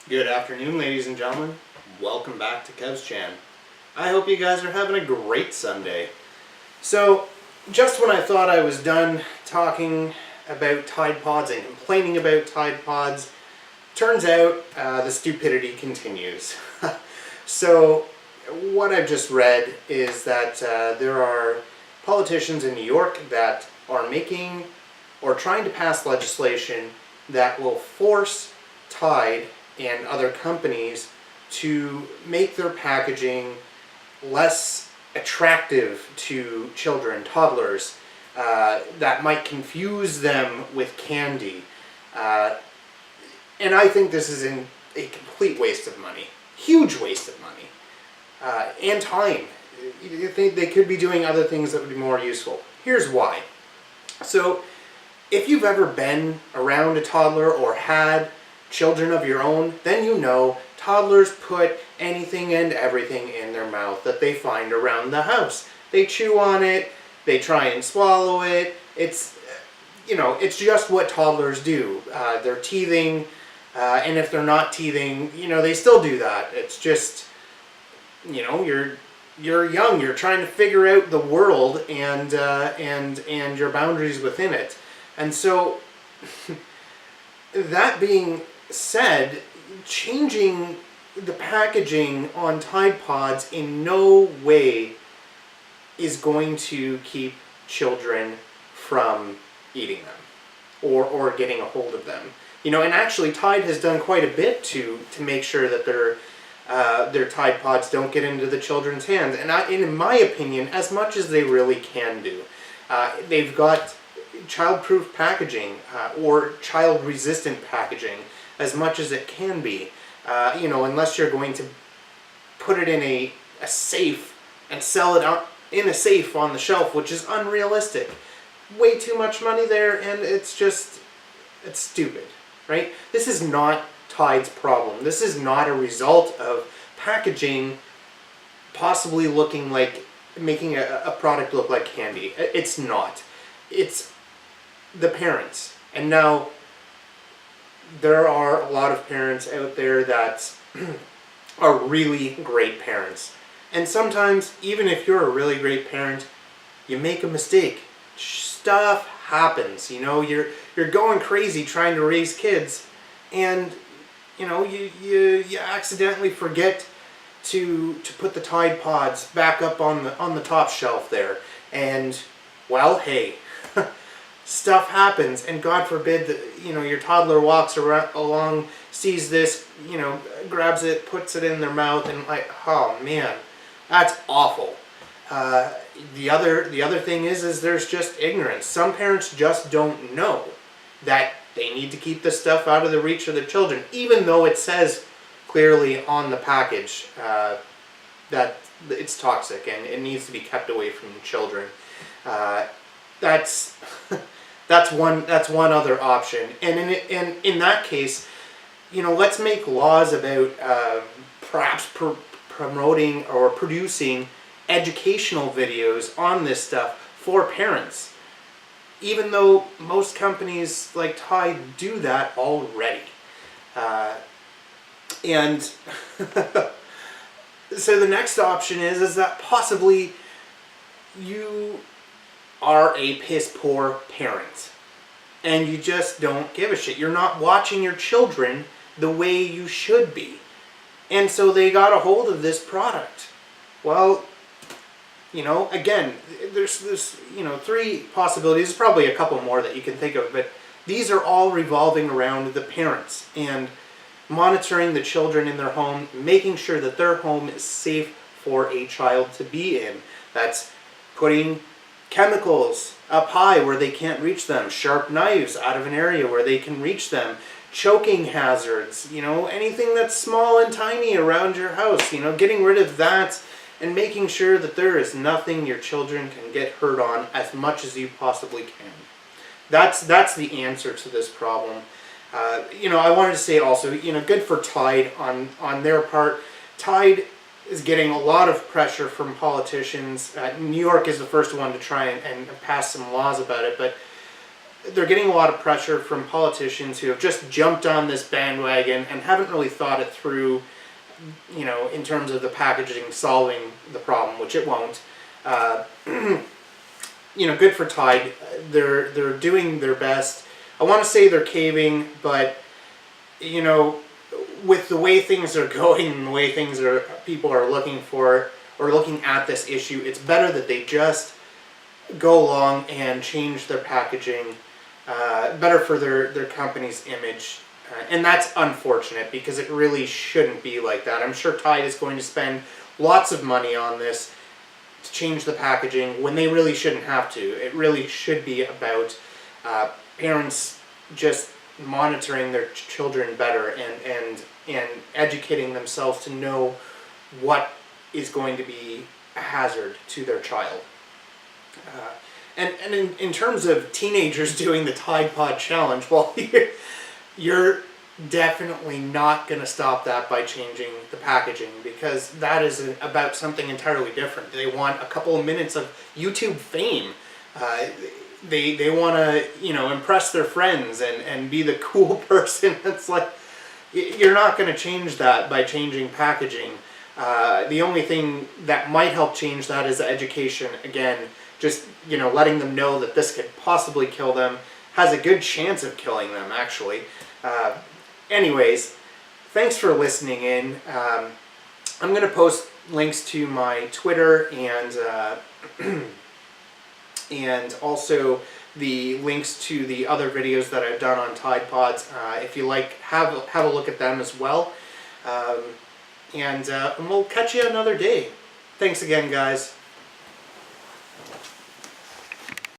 Good afternoon, ladies and gentlemen. Welcome back to Kev's Chan. I hope you guys are having a great Sunday. So, just when I thought I was done talking about Tide Pods and complaining about Tide Pods, turns out the stupidity continues. So, what I've just read is that there are politicians in New York that are making or trying to pass legislation that will force Tide and other companies to make their packaging less attractive to children, toddlers, that might confuse them with candy. And I think this is a complete waste of money. Huge waste of money. And time. You think they could be doing other things that would be more useful. Here's why. So, if you've ever been around a toddler or had children of your own, then you know toddlers put anything and everything in their mouth that they find around the house. They chew on it, they try and swallow it. It's just what toddlers do. They're teething, and if they're not teething, they still do that. It's just, you're young, you're trying to figure out the world and your boundaries within it. And so, that being said, changing the packaging on Tide Pods in no way is going to keep children from eating them or getting a hold of them. And actually Tide has done quite a bit to make sure that their Tide Pods don't get into the children's hands. And in my opinion, as much as they really can do. They've got child-proof packaging or child-resistant packaging as much as it can be. Unless you're going to put it in a safe and sell it out in a safe on the shelf, which is unrealistic. Way too much money there, and it's stupid, right? This is not Tide's problem. This is not a result of packaging possibly looking like, making a product look like candy. It's not. It's the parents. And now, there are a lot of parents out there that are really great parents. And sometimes, even if you're a really great parent, you make a mistake. Stuff happens. You're going crazy trying to raise kids, and you accidentally forget to put the Tide Pods back up on the top shelf there. And well, hey, stuff happens, and God forbid that your toddler walks along, sees this, grabs it, puts it in their mouth, and like, oh man, that's awful. The other thing is there's just ignorance. Some parents just don't know that they need to keep this stuff out of the reach of their children, even though it says clearly on the package that it's toxic and it needs to be kept away from children. That's one other option, and in that case, let's make laws about perhaps promoting or producing educational videos on this stuff for parents, even though most companies like Tide do that already. And so the next option is that possibly you are a piss poor parent and you just don't give a shit. You're not watching your children the way you should be. And so they got a hold of this product. Well, again, there's three possibilities. There's probably a couple more that you can think of, but these are all revolving around the parents and monitoring the children in their home, making sure that their home is safe for a child to be in. That's putting chemicals up high where they can't reach them, sharp knives out of an area where they can reach them, choking hazards, anything that's small and tiny around your house, getting rid of that and making sure that there is nothing your children can get hurt on as much as you possibly can. That's the answer to this problem. I wanted to say also, good for Tide on their part. Tide is getting a lot of pressure from politicians. New York is the first one to try and pass some laws about it, but they're getting a lot of pressure from politicians who have just jumped on this bandwagon and haven't really thought it through, you know, in terms of the packaging solving the problem, which it won't. You know, good for Tide. They're doing their best. I want to say they're caving, but you know, with the way things are going and the way things are, people are looking for or looking at this issue, it's better that they just go along and change their packaging. Better for their company's image. And that's unfortunate because it really shouldn't be like that. I'm sure Tide is going to spend lots of money on this to change the packaging when they really shouldn't have to. It really should be about parents just monitoring their children better and educating themselves to know what is going to be a hazard to their child. And in terms of teenagers doing the Tide Pod Challenge, well, you're definitely not going to stop that by changing the packaging, because that is about something entirely different. They want a couple of minutes of YouTube fame. They want to, you know, impress their friends and be the cool person. It's like, you're not going to change that by changing packaging. The only thing that might help change that is education. Again, just, you know, letting them know that this could possibly kill them, has a good chance of killing them, actually. Anyways, thanks for listening in. I'm going to post links to my Twitter and also the links to the other videos that I've done on Tide Pods. If you like, have a look at them as well. And we'll catch you another day. Thanks again, guys.